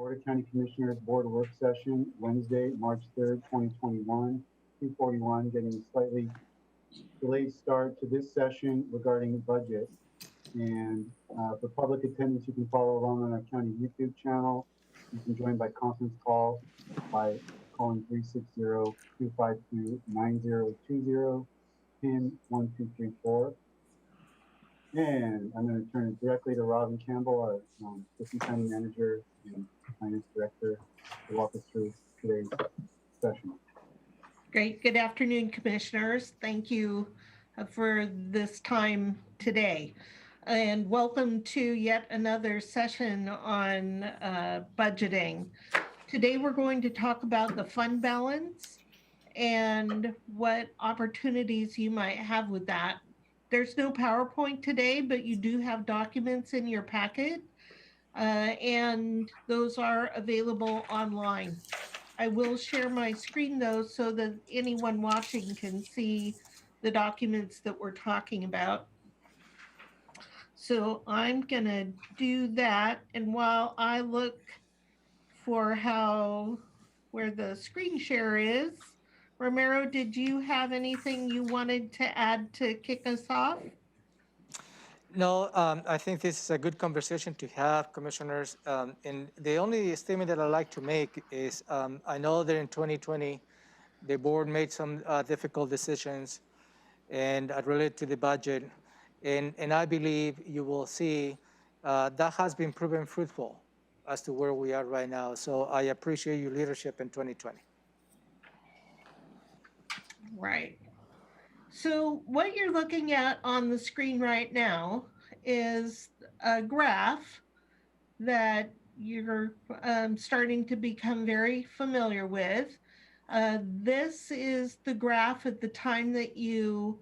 Board of County Commissioners Board Work Session, Wednesday, March 3rd, 2021, 2:41, getting a slightly delayed start to this session regarding budget. And for public attendance, you can follow along on our county YouTube channel. You can join by conference call by calling 360-252-9020, PIN 1234. And I'm going to turn it directly to Robin Campbell, our Assistant County Manager and Finance Director, to walk us through today's session. Great. Good afternoon, Commissioners. Thank you for this time today. And welcome to yet another session on budgeting. Today we're going to talk about the fund balance and what opportunities you might have with that. There's no PowerPoint today, but you do have documents in your packet, and those are available online. I will share my screen though, so that anyone watching can see the documents that we're talking about. So I'm gonna do that. And while I look for where the screen share is, Romero, did you have anything you wanted to add to kick us off? No, I think this is a good conversation to have, commissioners. And the only statement that I'd like to make is I know that in 2020, the board made some difficult decisions and related to the budget. And I believe you will see that has been proven fruitful as to where we are right now. So I appreciate your leadership in 2020. Right. So what you're looking at on the screen right now is a graph that you're starting to become very familiar with. This is the graph at the time that you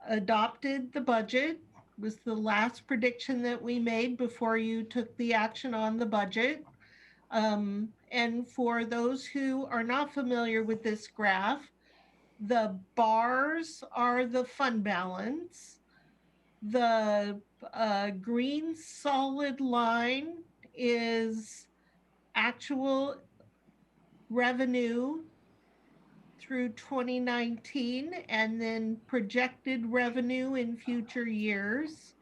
adopted the budget. It was the last prediction that we made before you took the action on the budget. And for those who are not familiar with this graph, the bars are the fund balance. The green solid line is actual revenue through 2019 and then projected revenue in future years.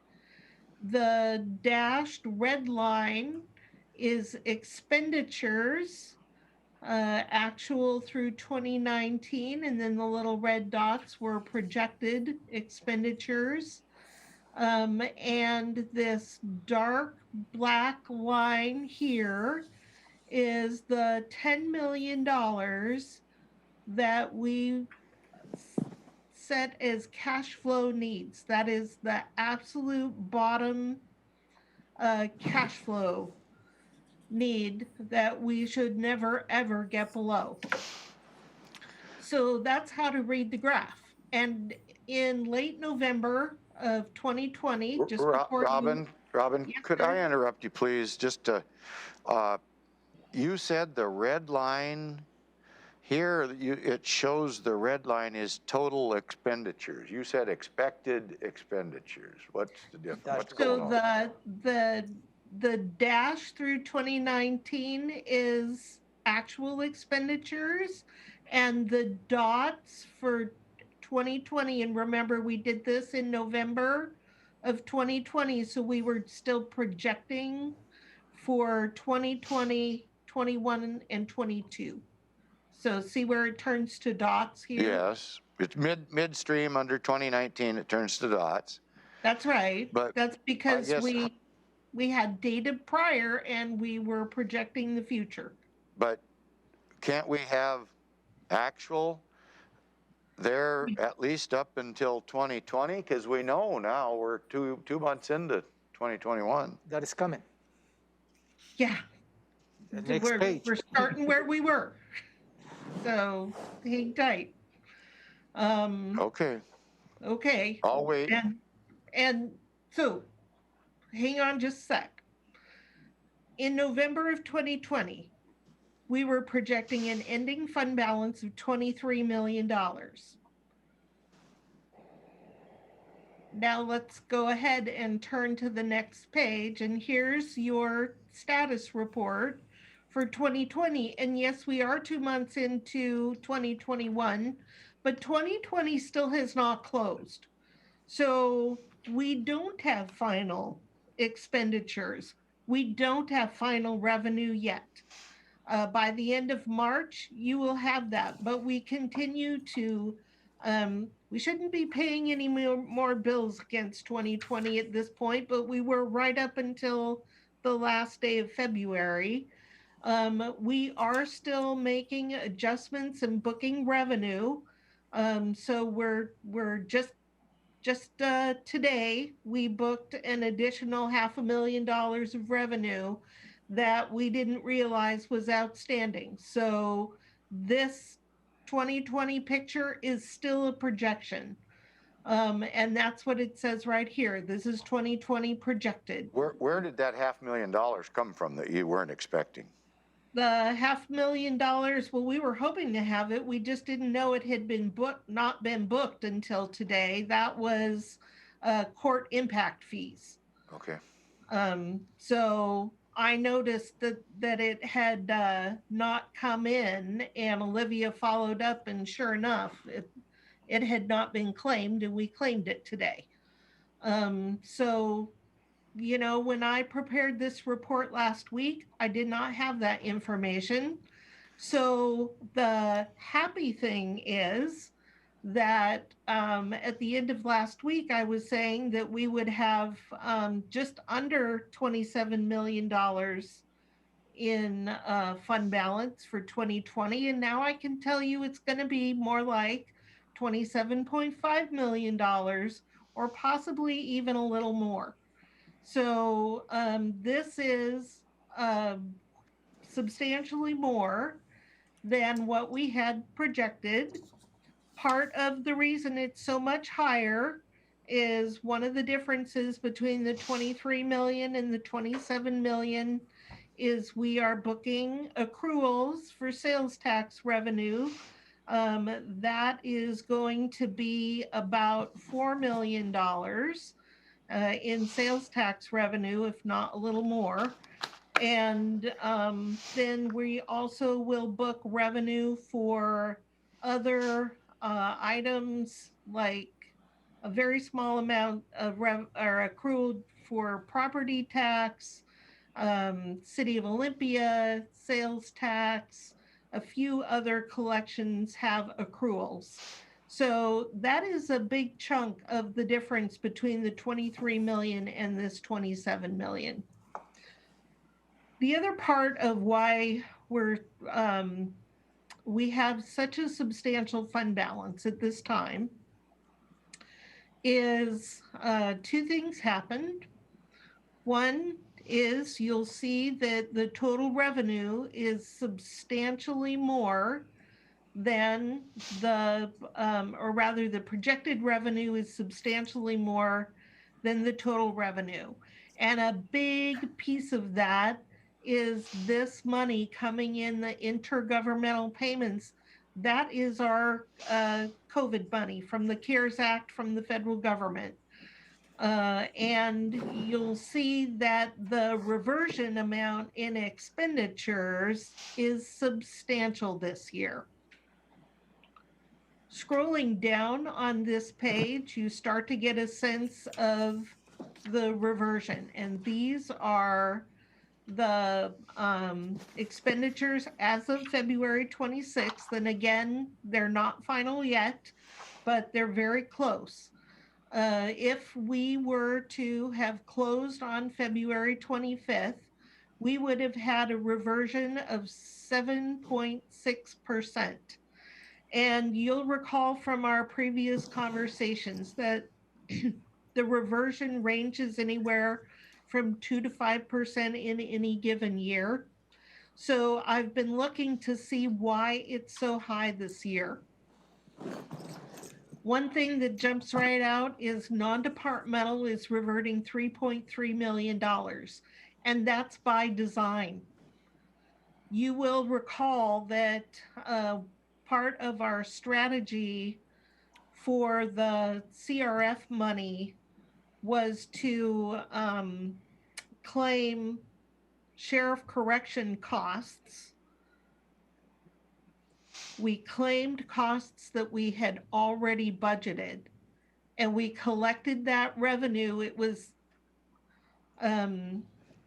The dashed red line is expenditures, actual through 2019, and then the little red dots were projected expenditures. And this dark black line here is the $10 million that we set as cash flow needs. That is the absolute bottom cash flow need that we should never ever get below. So that's how to read the graph. And in late November of 2020, just before Robin, Yes, could sir? I interrupt you, please? Just to, you said the red line here, it shows the red line is total expenditures. You said expected expenditures. What's the difference? What's going on? So the dash through 2019 is actual expenditures, and the dots for 2020, and remember we did this in November of 2020, so we were still projecting for 2020, 21, and 22. So see where it turns to dots here? Yes, it's midstream under 2019, it turns to dots. That's right. But that's because guess- we had data prior and we were projecting the future. But can't we have actual there at least up until 2020? Because we know now we're two months into 2021. That is coming. Yeah. The next page. We're starting where we were. So hang tight. Okay, Okay. I'll wait. And so hang on just a sec. In November of 2020, we were projecting an ending fund balance of $23 million. Now let's go ahead and turn to the next page, and here's your status report for 2020. And yes, we are 2 months into 2021, but 2020 still has not closed. So we don't have final expenditures. We don't have final revenue yet. By the end of March, you will have that, but we continue to, we shouldn't be paying any more bills against 2020 at this point, but we were right up until the last day of February. We are still making adjustments and booking revenue. So we're just today, we booked an additional $500,000 of revenue that we didn't realize was outstanding. So this 2020 picture is still a projection. And that's what it says right here. This is 2020 projected. Where did that $500,000 come from that you weren't expecting? The $500,000, well, we were hoping to have it. We just didn't know it had been booked, not been booked until today. That was court impact fees. Okay. So I noticed that it had not come in, and Olivia followed up, and sure enough, it had not been claimed, and we claimed it today. So, you know, when I prepared this report last week, I did not have that information. So the happy thing is that at the end of last week, I was saying that we would have just under $27 million in fund balance for 2020. And now I can tell you it's going to be more like $27.5 million or possibly even a little more. So this is substantially more than what we had projected. Part of the reason it's so much higher is one of the differences between the 23 million and the 27 million is we are booking accruals for sales tax revenue. That is going to be about $4 million in sales tax revenue, if not a little more. And then we also will book revenue for other items, like a very small amount of accrual for property tax, City of Olympia, sales tax, a few other collections have accruals. So that is a big chunk of the difference between the 23 million and this 27 million. The other part of why we have such a substantial fund balance at this time is two things happened. One is you'll see that the total revenue is substantially more than the projected revenue is substantially more than the total revenue. And a big piece of that is this money coming in the intergovernmental payments. That is our COVID money from the CARES Act from the federal government. And you'll see that the reversion amount in expenditures is substantial this year. Scrolling down on this page, you start to get a sense of the reversion. And these are the expenditures as of February 26th. And again, they're not final yet, but they're very close. If we were to have closed on February 25th, we would have had a reversion of 7.6%. And you'll recall from our previous conversations that the reversion ranges anywhere from 2 to 5% in any given year. So I've been looking to see why it's so high this year. One thing that jumps right out is non-departmental is reverting $3.3 million, and that's by design. You will recall that part of our strategy for the CRF money was to claim sheriff correction costs. We claimed costs that we had already budgeted, and we collected that revenue. It was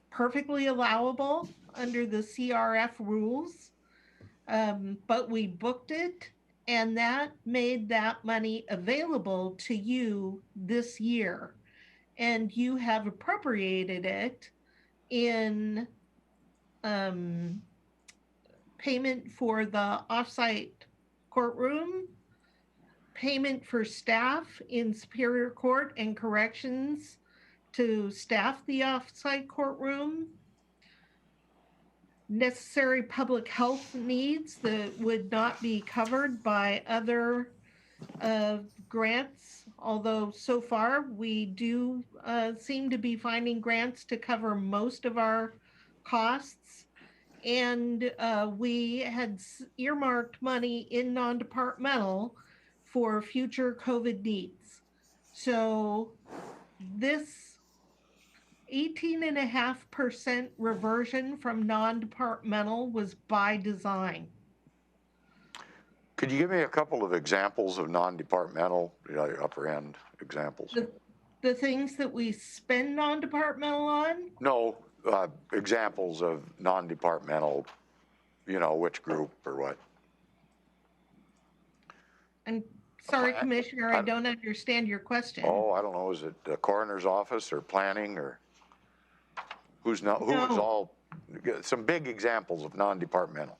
perfectly allowable under the CRF rules, but we booked it, and that made that money available to you this year. And you have appropriated it in payment for the offsite courtroom, payment for staff in Superior Court and corrections to staff the offsite courtroom, necessary public health needs that would not be covered by other grants, although so far we do seem to be finding grants to cover most of our costs. And we had earmarked money in non-departmental for future COVID needs. So this 18.5% reversion from non-departmental was by design. Could you give me a couple of examples of non-departmental, upper end examples? The things that we spend non-departmental on? No, examples of non-departmental, which group or what? I'm sorry, Commissioner, I don't understand your question. Oh, I don't know, is it the coroner's office or planning or who's all, some big examples of non-departmental.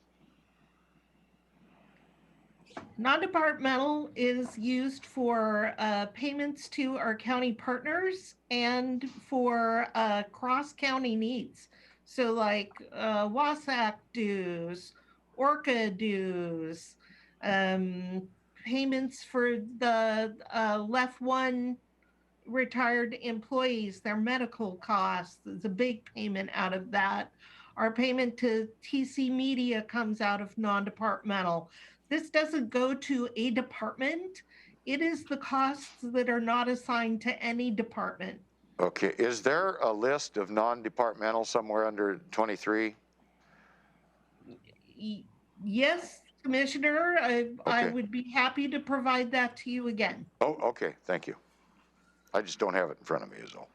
Non-departmental is used for payments to our county partners and for cross-county needs. So like WASAC dues, ORCA dues, payments for the Left One retired employees, their medical costs is a big payment out of that. Our payment to TC Media comes out of non-departmental. This doesn't go to a department. It is the costs that are not assigned to any department. Okay, is there a list of non-departmental somewhere under 23? Yes, Commissioner, I would be happy to provide that to you again. Oh, okay, thank you. I just don't have it in front of me is all.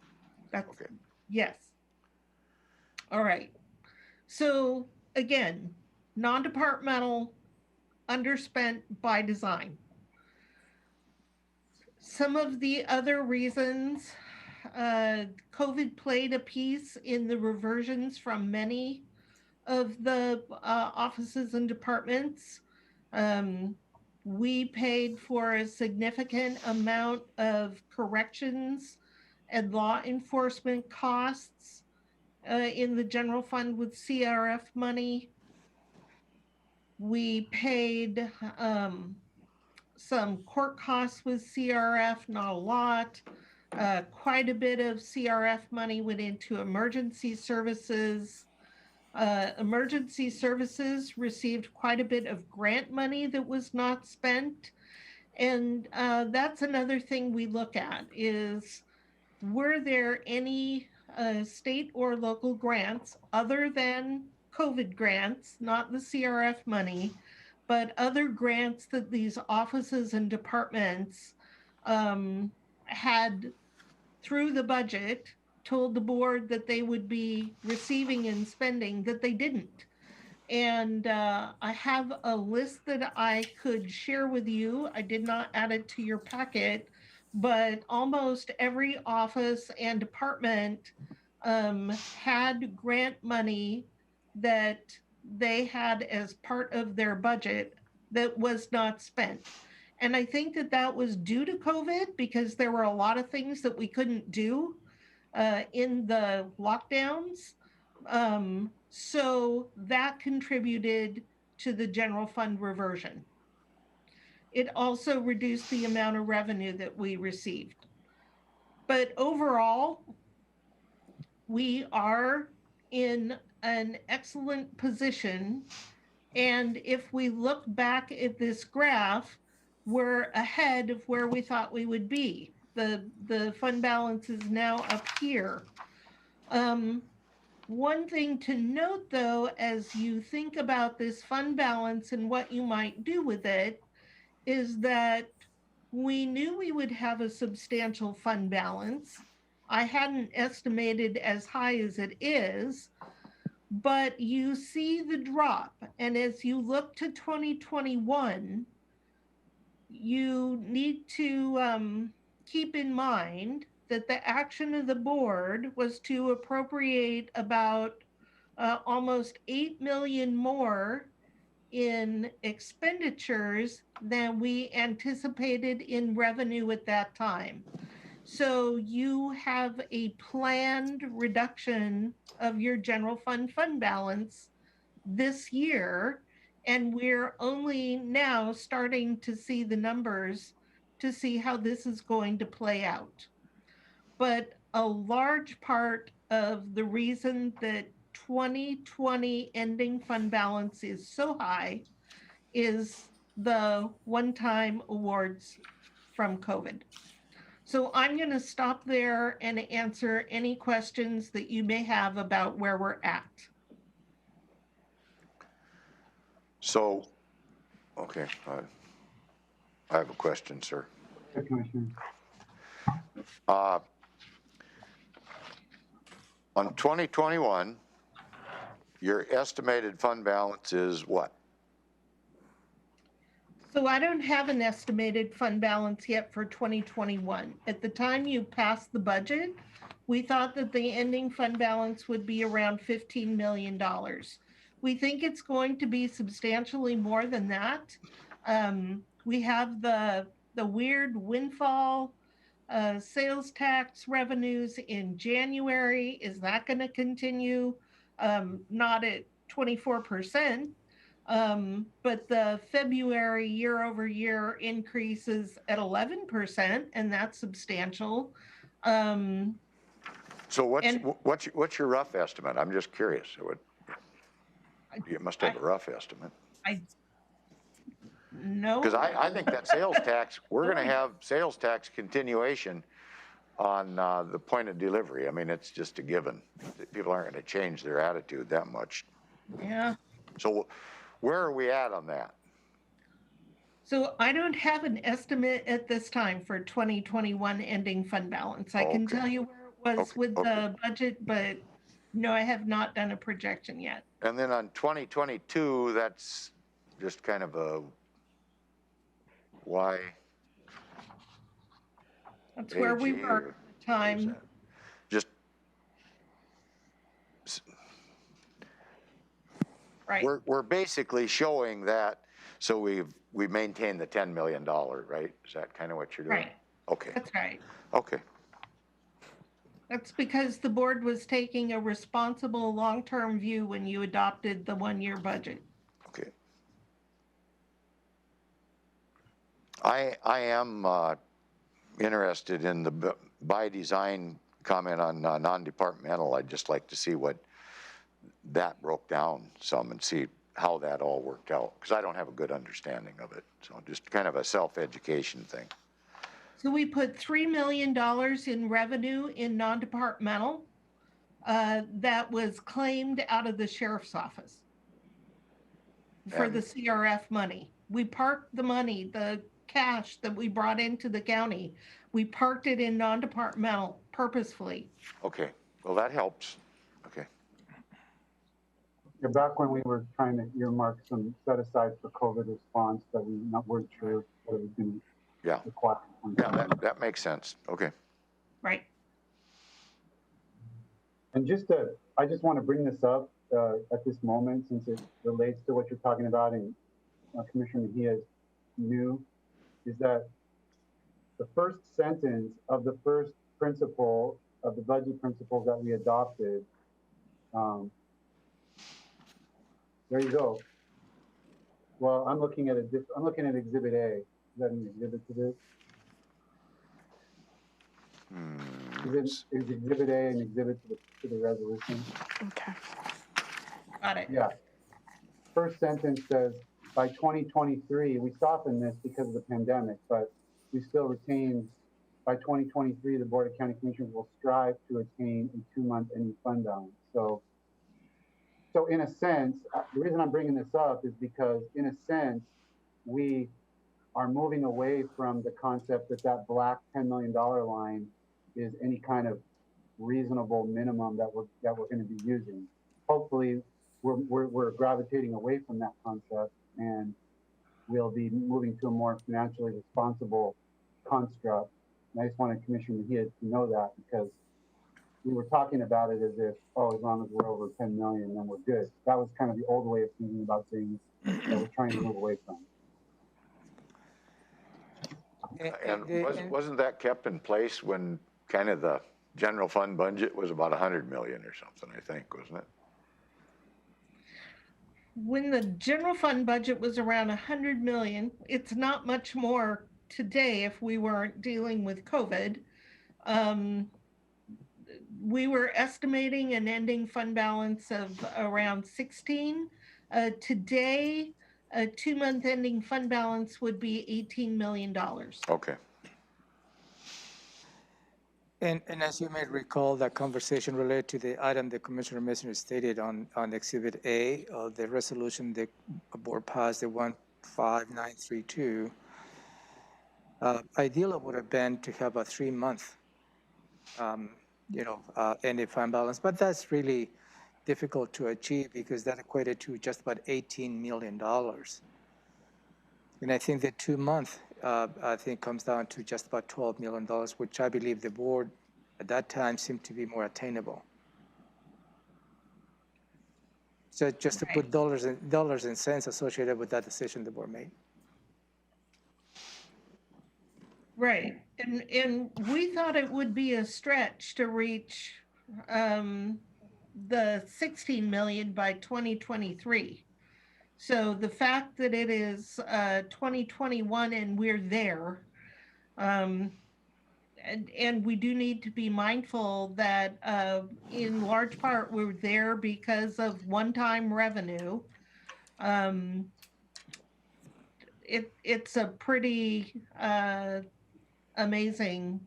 That's, okay. Yes. All right. So again, non-departmental, underspent by design. Some of the other reasons, COVID played a piece in the reversions from many of the offices and departments. We paid for a significant amount of corrections and law enforcement costs in the general fund with CRF money. We paid some court costs with CRF, not a lot. Quite a bit of CRF money went into emergency services. Emergency services received quite a bit of grant money that was not spent. And that's another thing we look at is, were there any state or local grants other than COVID grants, not the CRF money, but other grants that these offices and departments had through the budget told the board that they would be receiving and spending that they didn't. And I have a list that I could share with you. I did not add it to your packet, but almost every office and department had grant money that they had as part of their budget that was not spent. And I think that that was due to COVID because there were a lot of things that we couldn't do in the lockdowns. So that contributed to the general fund reversion. It also reduced the amount of revenue that we received. But overall, we are in an excellent position. And if we look back at this graph, we're ahead of where we thought we would be. The fund balance is now up here. One thing to note, though, as you think about this fund balance and what you might do with it, is that we knew we would have a substantial fund balance. I hadn't estimated as high as it is, but you see the drop. And as you look to 2021, you need to keep in mind that the action of the board was to appropriate about almost 8 million more in expenditures than we anticipated in revenue at that time. So you have a planned reduction of your general fund balance this year, and we're only now starting to see the numbers to see how this is going to play out. But a large part of the reason that 2020 ending fund balance is so high is the one-time awards from COVID. So I'm going to stop there and answer any questions that you may have about where we're at. So, okay, I have a question, sir. Yeah, Commissioner. On 2021, your estimated fund balance is what? So I don't have an estimated fund balance yet for 2021. At the time you passed the budget, we thought that the ending fund balance would be around $15 million. We think it's going to be substantially more than that. We have the weird windfall sales tax revenues in January. Is that going to continue? Not at 24%. But the February year over year increase is at 11%, and that's substantial. So what's your rough estimate? I'm just curious. You must have a rough estimate. No. Because I think that sales tax, we're going to have sales tax continuation on the point of delivery. I mean, it's just a given. People aren't going to change their attitude that much. Yeah. So where are we at on that? So I don't have an estimate at this time for 2021 ending fund balance. I can tell you where it was with the budget, but no, I have not done a projection yet. And then on 2022, that's just kind of a why? That's where we were at the time. Just right. We're basically showing that, so we maintain the $10 million, right? Is that kind of what you're doing? Right. Okay. That's right. Okay. That's because the board was taking a responsible long-term view when you adopted the one-year budget. Okay. I am interested in the by design comment on non-departmental. I'd just like to see what that broke down some and see how that all worked out, because I don't have a good understanding of it. So just kind of a self-education thing. So we put $3 million in revenue in non-departmental that was claimed out of the sheriff's office for the CRF money. We parked the money, the cash that we brought into the county, we parked it in non-departmental purposefully. Okay, well, that helps. Okay. Yeah, back when we were trying to earmark some set aside for COVID response that we weren't sure what it was going to require. Yeah, that makes sense. Okay. Right. And I just want to bring this up at this moment, since it relates to what you're talking about, and Commissioner Mejia is new, is that the first sentence of the first principle of the budget principles that we adopted, there you go. Well, I'm looking at Exhibit A. Is that an exhibit to this? Is Exhibit A an exhibit to the resolution? Okay. Got it. Yeah. First sentence says, by 2023, we softened this because of the pandemic, but we still retain, by 2023, the Board of County Commissioners will strive to attain a 2-month ending fund balance. So So in a sense, the reason I'm bringing this up is because in a sense, we are moving away from the concept that that black $10 million line is any kind of reasonable minimum that we're going to be using. Hopefully, we're gravitating away from that concept, and we'll be moving to a more financially responsible construct. And I just wanted Commissioner Mejia to know that, because we were talking about it as if, oh, as long as we're over 10 million, then we're good. That was kind of the old way of thinking about things that we're trying to move away from. And wasn't that kept in place when kind of the general fund budget was about 100 million or something, I think, wasn't it? When the general fund budget was around 100 million, it's not much more today if we weren't dealing with COVID. We were estimating an ending fund balance of around 16. Today, a 2-month ending fund balance would be $18 million. Okay. And as you may recall, that conversation related to the item the Commissioner Messenger stated on Exhibit A of the resolution the board passed, the 15932. Ideal would have been to have a 3-month, ending fund balance, but that's really difficult to achieve because that equated to just about $18 million. And I think the 2-month, I think, comes down to just about $12 million, which I believe the board at that time seemed to be more attainable. So just to put dollars and cents associated with that decision the board made. Right. And we thought it would be a stretch to reach the 16 million by 2023. So the fact that it is 2021 and we're there, and we do need to be mindful that in large part we're there because of one-time revenue. It's a pretty amazing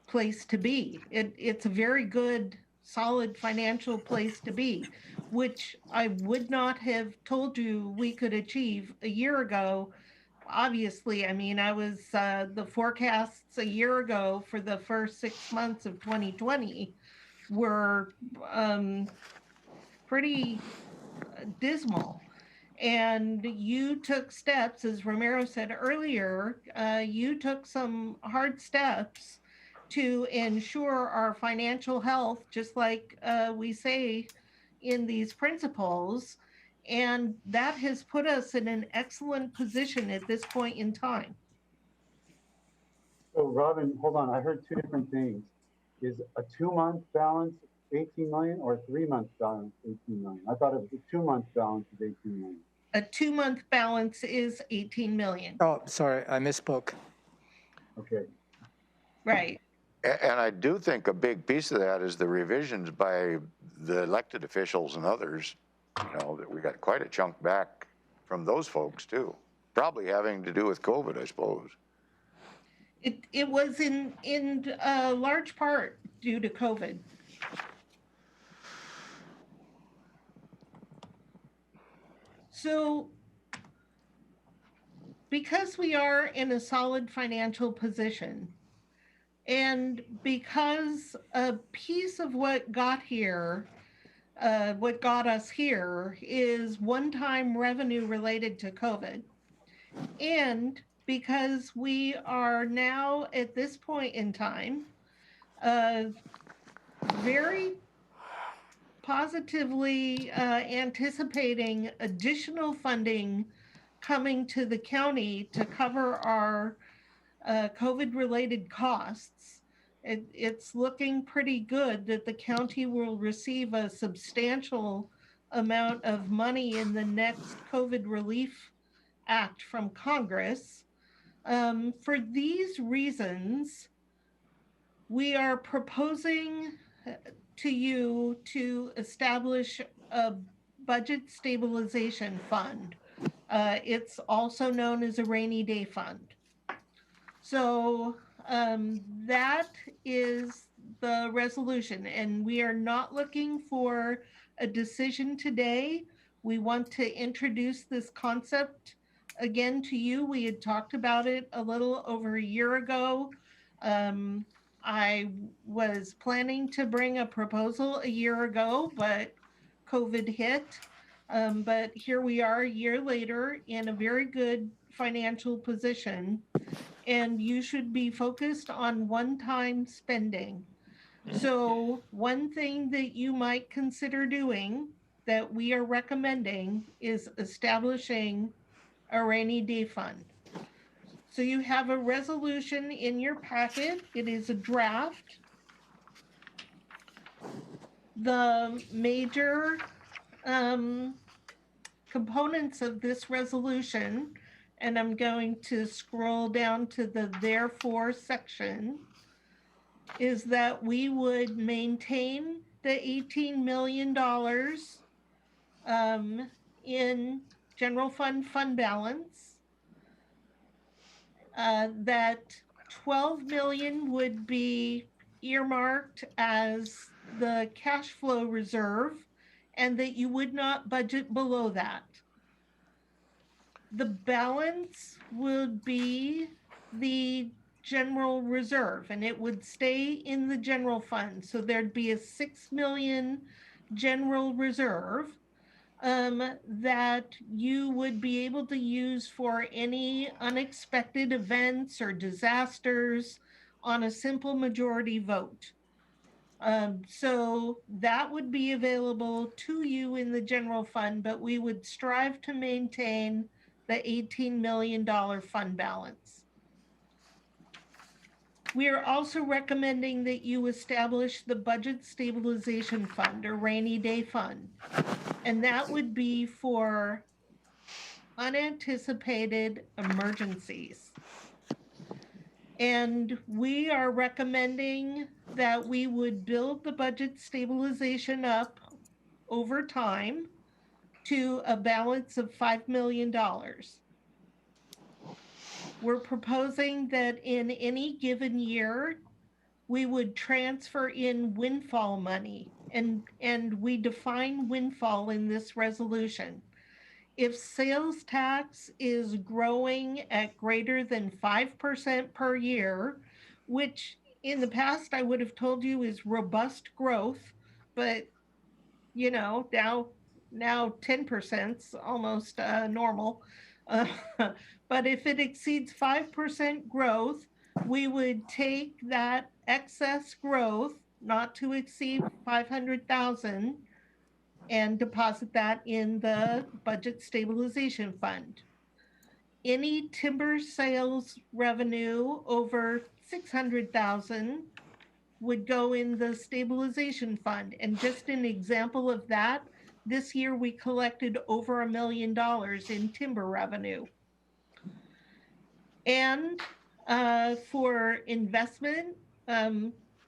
place to be. It's a very good, solid financial place to be, which I would not have told you we could achieve a year ago. Obviously, I mean, I was the forecasts a year ago for the first 6 months of 2020 were pretty dismal. And you took steps, as Romero said earlier, you took some hard steps to ensure our financial health, just like we say in these principles. And that has put us in an excellent position at this point in time. So Robin, hold on, I heard two different things. Is a 2-month balance 18 million or a 3-month balance 18 million? I thought it was a 2-month balance of 18 million. A 2-month balance is 18 million. Oh, sorry, I misspoke. Okay. Right. And I do think a big piece of that is the revisions by the elected officials and others, that we got quite a chunk back from those folks too. Probably having to do with COVID, I suppose. It was in large part due to COVID. So because we are in a solid financial position, and because a piece of what got us here is one-time revenue related to COVID, and because we are now at this point in time very positively anticipating additional funding coming to the county to cover our COVID-related costs, it's looking pretty good that the county will receive a substantial amount of money in the next COVID Relief Act from Congress. For these reasons, we are proposing to you to establish a budget stabilization fund. It's also known as a rainy day fund. So that is the resolution, and we are not looking for a decision today. We want to introduce this concept again to you. We had talked about it a little over a year ago. I was planning to bring a proposal a year ago, but COVID hit. But here we are a year later in a very good financial position, and you should be focused on one-time spending. So one thing that you might consider doing that we are recommending is establishing a rainy day fund. So you have a resolution in your packet. It is a draft. The major components of this resolution, and I'm going to scroll down to the therefore section, is that we would maintain the $18 million in general fund balance, that 12 million would be earmarked as the cash flow reserve, and that you would not budget below that. The balance would be the general reserve, and it would stay in the general fund. So there'd be a 6 million general reserve that you would be able to use for any unexpected events or disasters on a simple majority vote. So that would be available to you in the general fund, but we would strive to maintain the $18 million fund balance. We are also recommending that you establish the Budget Stabilization Fund or Rainy Day Fund. And that would be for unanticipated emergencies. And we are recommending that we would build the budget stabilization up over time to a balance of $5 million. We're proposing that in any given year, we would transfer in windfall money, and we define windfall in this resolution. If sales tax is growing at greater than 5% per year, which in the past I would have told you is robust growth, but you know, now 10% is almost normal. But if it exceeds 5% growth, we would take that excess growth, not to exceed 500,000, and deposit that in the Budget Stabilization Fund. Any timber sales revenue over 600,000 would go in the stabilization fund. And just an example of that, this year we collected over $1 million in timber revenue. And for investment,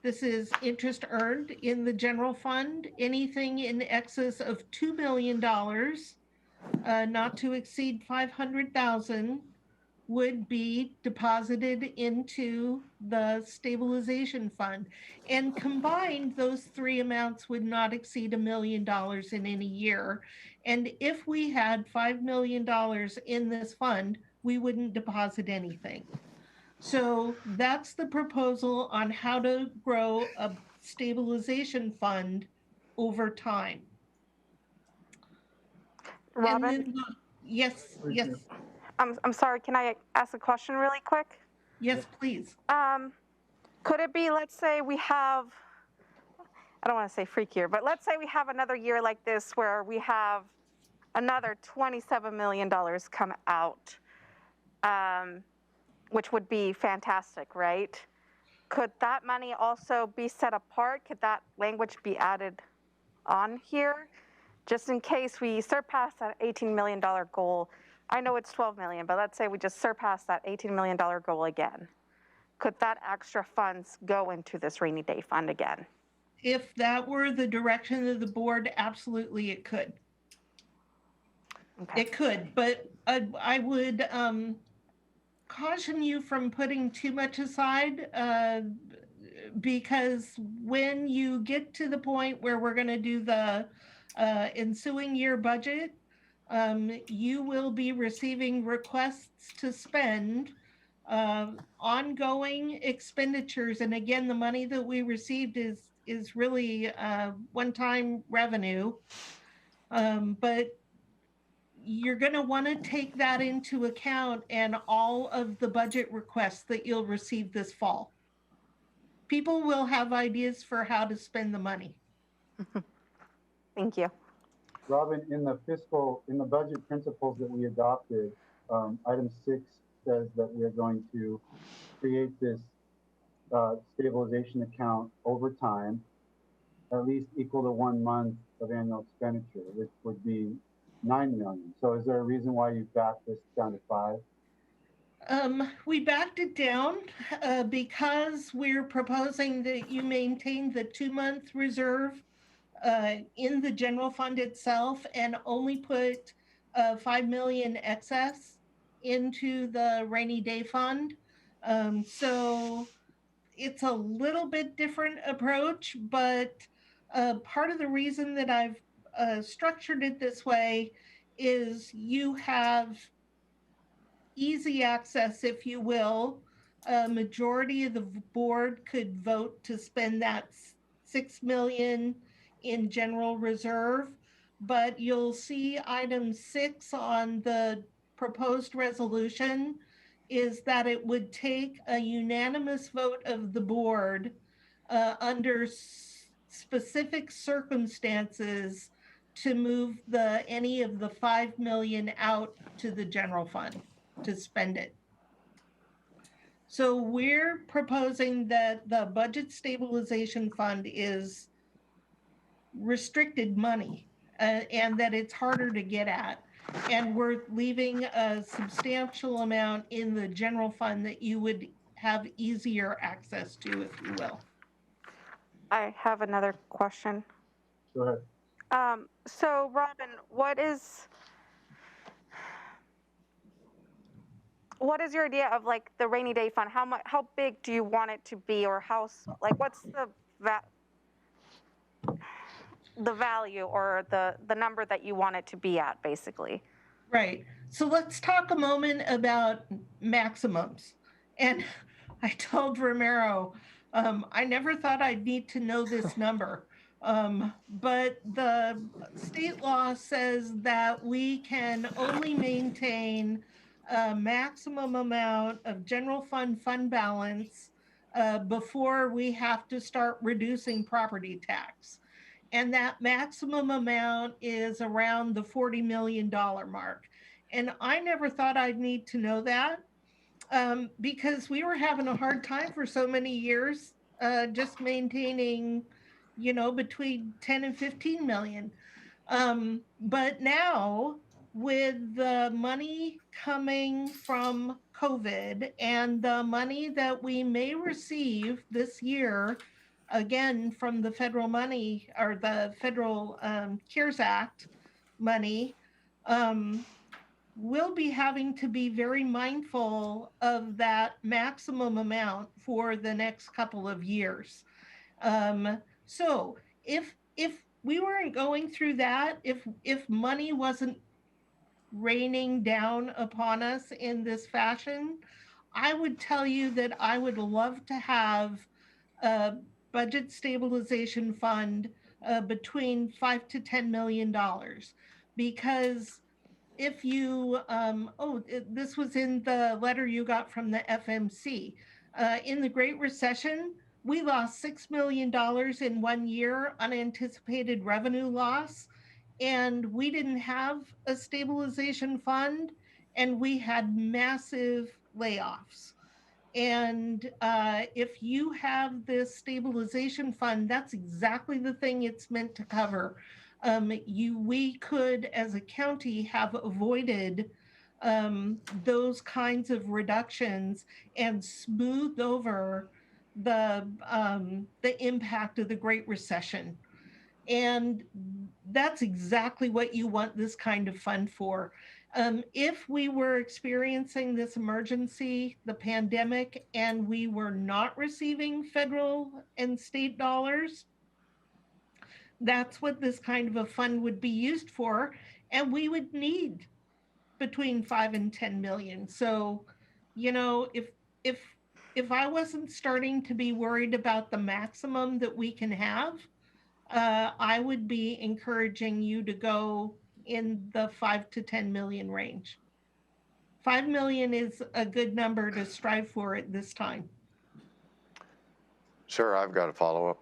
this is interest earned in the general fund. Anything in excess of $2 million, not to exceed 500,000, would be deposited into the stabilization fund. And combined, those three amounts would not exceed $1 million in any year. And if we had $5 million in this fund, we wouldn't deposit anything. So that's the proposal on how to grow a stabilization fund over time. Robin, And then, yes, yes, I'm sorry, can I ask a question really quick? yes, please. Could it be, let's say we have, I don't want to say freakier, but let's say we have another year like this where we have another $27 million come out, which would be fantastic, right? Could that money also be set apart? Could that language be added on here? Just in case we surpass that $18 million goal. I know it's 12 million, but let's say we just surpass that $18 million goal again. Could that extra funds go into this rainy day fund again? If that were the direction of the board, absolutely it could. Okay. It could, but I would caution you from putting too much aside, because when you get to the point where we're going to do the ensuing year budget, you will be receiving requests to spend ongoing expenditures. And again, the money that we received is really one-time revenue. But you're going to want to take that into account and all of the budget requests that you'll receive this fall. People will have ideas for how to spend the money. Thank you. Robin, in the budget principles that we adopted, item 6 says that we are going to create this stabilization account over time, at least equal to 1 month of annual expenditure, which would be 9 million. So is there a reason why you backed this down to 5? We backed it down because we're proposing that you maintain the 2-month reserve in the general fund itself and only put 5 million excess into the rainy day fund. So it's a little bit different approach, but part of the reason that I've structured it this way is you have easy access, if you will. A majority of the board could vote to spend that 6 million in general reserve, but you'll see item 6 on the proposed resolution is that it would take a unanimous vote of the board under specific circumstances to move any of the 5 million out to the general fund to spend it. So we're proposing that the budget stabilization fund is restricted money and that it's harder to get at. And we're leaving a substantial amount in the general fund that you would have easier access to, if you will. I have another question. Go ahead. So Robin, what is your idea of like the rainy day fund? How big do you want it to be, or what's the value or the number that you want it to be at, basically? Right. So let's talk a moment about maximums. And I told Romero, I never thought I'd need to know this number. But the state law says that we can only maintain a maximum amount of general fund balance before we have to start reducing property tax. And that maximum amount is around the $40 million mark. And I never thought I'd need to know that because we were having a hard time for so many years just maintaining, between 10 and 15 million. But now with the money coming from COVID and the money that we may receive this year, again, from the federal money or the federal CARES Act money, we'll be having to be very mindful of that maximum amount for the next couple of years. So if we weren't going through that, if money wasn't raining down upon us in this fashion, I would tell you that I would love to have a budget stabilization fund between $5 to $10 million, because if you, this was in the letter you got from the FMC. In the Great Recession, we lost $6 million in 1 year, unanticipated revenue loss, and we didn't have a stabilization fund, and we had massive layoffs. And if you have this stabilization fund, that's exactly the thing it's meant to cover. We could, as a county, have avoided those kinds of reductions and smoothed over the impact of the Great Recession. And that's exactly what you want this kind of fund for. If we were experiencing this emergency, the pandemic, and we were not receiving federal and state dollars, That's what this kind of a fund would be used for. And we would need between 5 and 10 million. So, you know, if if I wasn't starting to be worried about the maximum that we can have, I would be encouraging you to go in the 5 to 10 million range. 5 million is a good number to strive for at this time. Sir, I've got a follow-up.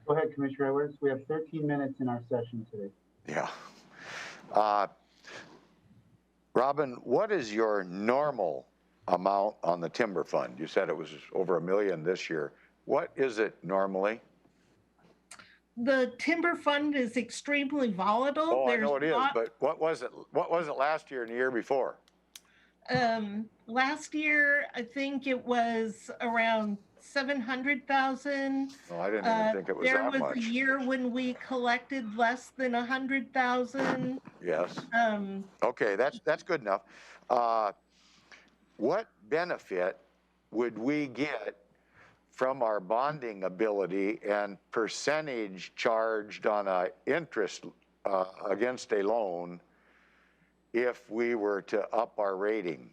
Go ahead, Commissioner Edwards. We have 13 minutes in our session today. Yeah. Robin, what is your normal amount on the timber fund? You said it was over $1 million this year. What is it normally? The timber fund is extremely volatile. Oh, I know it is, Lot- but what was it? What was it last year and the year before? Last year, I think it was around 700,000. Oh, I didn't even think it was There that was much. a year when we collected less than 100,000. Yes. Um, Okay, that's good enough. What benefit would we get from our bonding ability and percentage charged on a interest against a loan if we were to up our rating?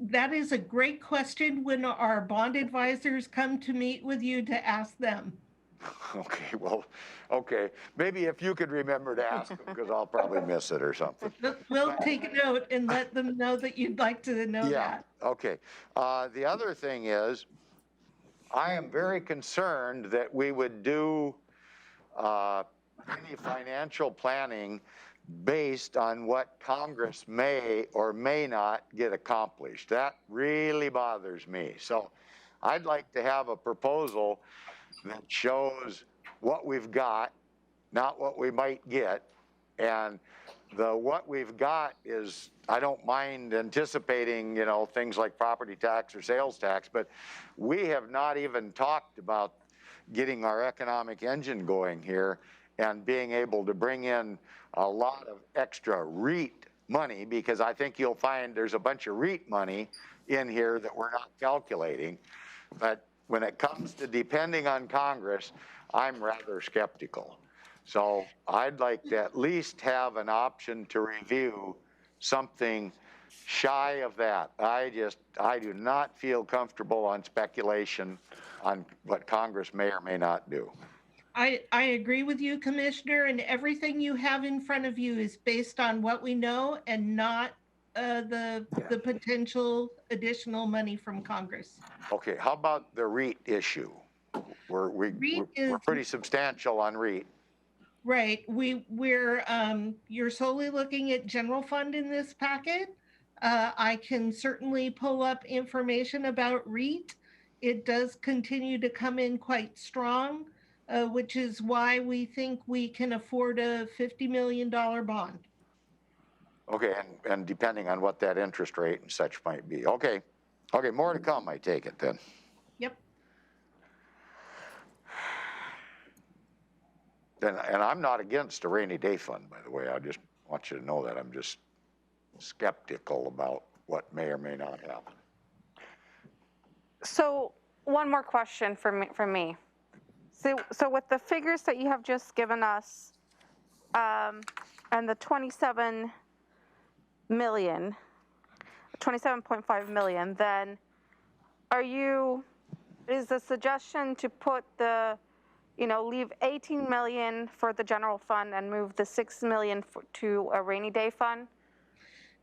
That is a great question when our bond advisors come to meet with you to ask them. Okay, well, okay. Maybe if you could remember to ask them, because I'll probably miss it or something. We'll take a note and let them know that you'd like to know Yeah, that. okay. The other thing is, I am very concerned that we would do any financial planning based on what Congress may or may not get accomplished. That really bothers me. So I'd like to have a proposal that shows what we've got, not what we might get. And the what we've got is, I don't mind anticipating, you know, things like property tax or sales tax, but we have not even talked about getting our economic engine going here and being able to bring in a lot of extra REIT money, because I think you'll find there's a bunch of REIT money in here that we're not calculating. But when it comes to depending on Congress, I'm rather skeptical. So I'd like to at least have an option to review something shy of that. I do not feel comfortable on speculation on what Congress may or may not do. I agree with you, Commissioner, and everything you have in front of you is based on what we know and not the potential additional money from Congress. Okay, how about the REIT issue? We're pretty substantial on REIT. Right. We're you're solely looking at general fund in this packet. I can certainly pull up information about REIT. It does continue to come in quite strong, which is why we think we can afford a $50 million bond. Okay, and depending on what that interest rate and such might be. Okay, okay, more to come, I take it then. Yep. And I'm not against a rainy day fund, by the way. I just want you to know that. I'm just skeptical about what may or may not happen. So one more question from me. So with the figures that you have just given us, and the 27 million, 27.5 million, then is the suggestion to put leave 18 million for the general fund and move the 6 million to a rainy day fund?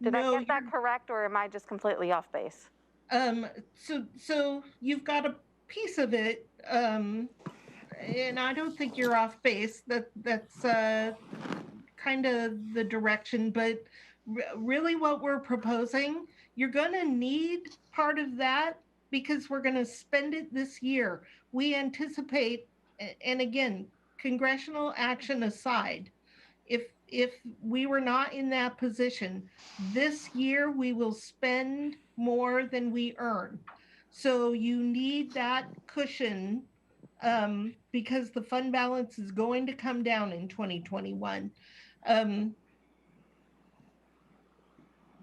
Did I get that correct, or am I just completely off base? So you've got a piece of it, and I don't think you're off base. That's kind of the direction, but really what we're proposing, you're going to need part of that because we're going to spend it this year. We anticipate, and again, congressional action aside, if we were not in that position, this year we will spend more than we earn. So you need that cushion because the fund balance is going to come down in 2021.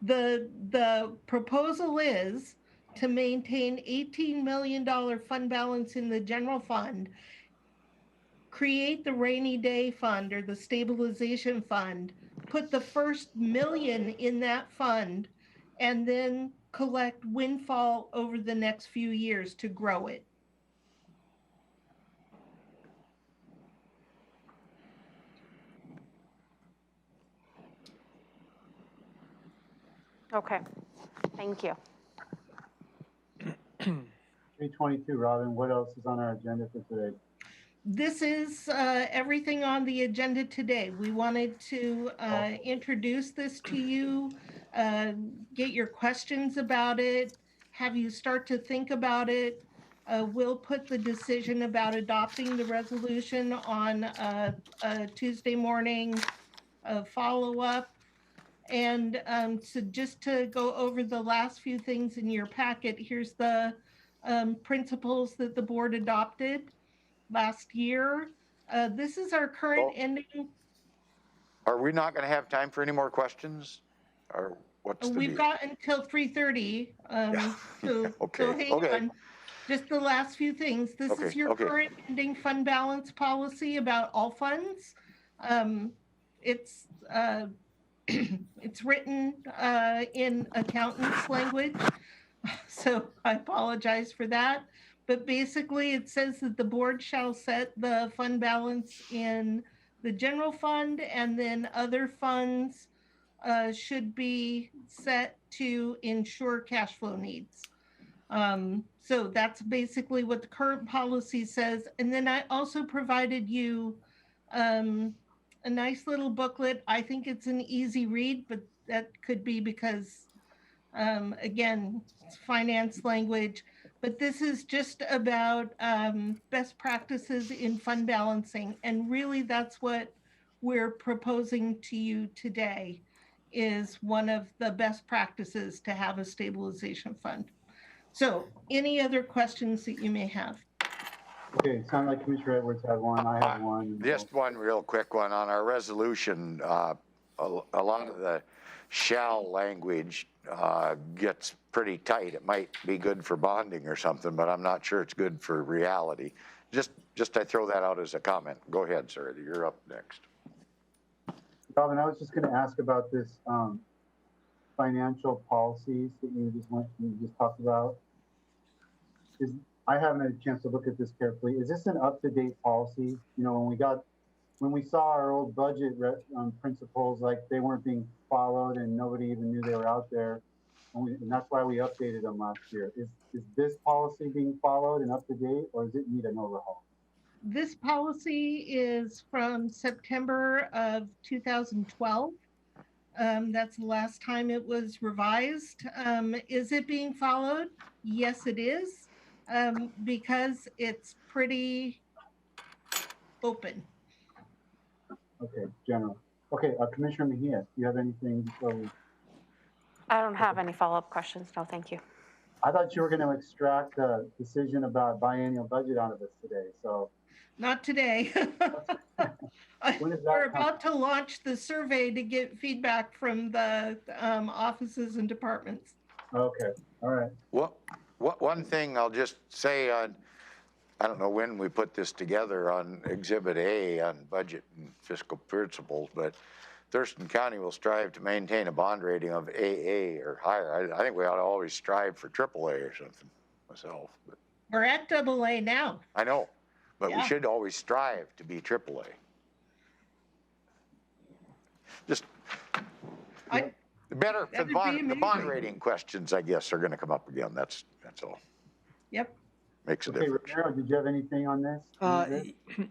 The proposal is to maintain $18 million fund balance in the general fund create the rainy day fund or the stabilization fund, put the first million in that fund, and then collect windfall over the next few years to grow it. Okay, thank you. 322, Robin, what else is on our agenda for today? This is everything on the agenda today. We wanted to introduce this to you, get your questions about it, have you start to think about it. We'll put the decision about adopting the resolution on Tuesday morning follow-up. And so just to go over the last few things in your packet, here's the principles that the board adopted last year. This is our current ending. Are we not going to have time for any more questions? Or what's the We've deal? got until 3:30. So Okay, hang okay. on. Just the last few things. This is your current ending fund balance policy about all funds. It's it's written in accountant's language, so I apologize for that. But basically, it says that the board shall set the fund balance in the general fund, and then other funds should be set to ensure cash flow needs. So that's basically what the current policy says. And then I also provided you a nice little booklet. I think it's an easy read, but that could be because, again, it's finance language. But this is just about best practices in fund balancing. And really, that's what we're proposing to you today, is one of the best practices to have a stabilization fund. So any other questions that you may have? Okay, it sounded like Commissioner Edwards had one, I have one. Just one real quick one on our resolution. A lot of the shall language gets pretty tight. It might be good for bonding or something, but I'm not sure it's good for reality. Just I throw that out as a comment. Go ahead, sir. You're up next. Robin, I was just going to ask about this financial policies that you just talked about. I haven't had a chance to look at this carefully. Is this an up-to-date policy? You know, when we saw our old budget principles, like they weren't being followed and nobody even knew they were out there, and that's why we updated them last year. Is this policy being followed and up to date, or does it need an overhaul? This policy is from September of 2012. That's the last time it was revised. Is it being followed? Yes, it is, because it's pretty open. Okay, general. Okay, Commissioner Mejia, do you have anything before we? I don't have any follow-up questions. No, thank you. I thought you were going to extract a decision about biennial budget out of us today, so. Not today. When is that We're about to launch the survey to get feedback from the offices and departments. Okay, all right. One thing I'll just say on, I don't know when we put this together on Exhibit A on budget and fiscal principles, but Thurston County will strive to maintain a bond rating of AA or higher. I think we ought to always strive for AAA or something myself. But we're at AA now. I know, but we should always strive to be AAA. Just better for the bond rating questions, I guess, are going to come up again. That's all. Yep. Makes a difference. Romero, did you have anything on this?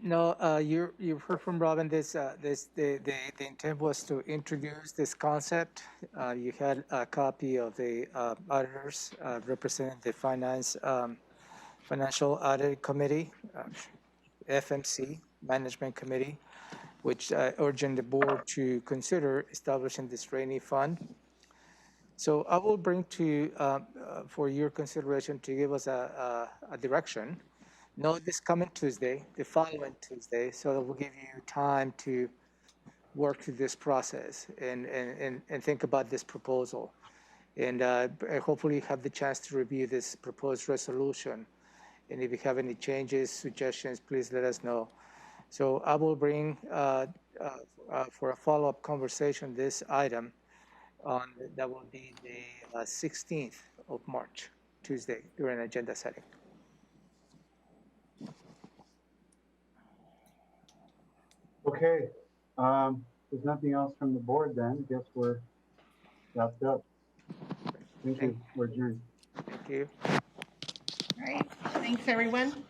No, you've heard from Robin. The intent was to introduce this concept. You had a copy of the auditors representing the Financial Audit Committee, FMC, Management Committee, which urging the board to consider establishing this rainy fund. So I will bring to for your consideration to give us a direction. Not this coming Tuesday, the following Tuesday, so that will give you time to work through this process and think about this proposal. And hopefully have the chance to review this proposed resolution. And if you have any changes, suggestions, please let us know. So I will bring for a follow-up conversation this item on, that will be the 16th of March, Tuesday, during agenda setting. Okay, there's nothing else from the board then. I guess we're wrapped up. Thank you. We're adjourned. Thank you. All right, thanks, everyone.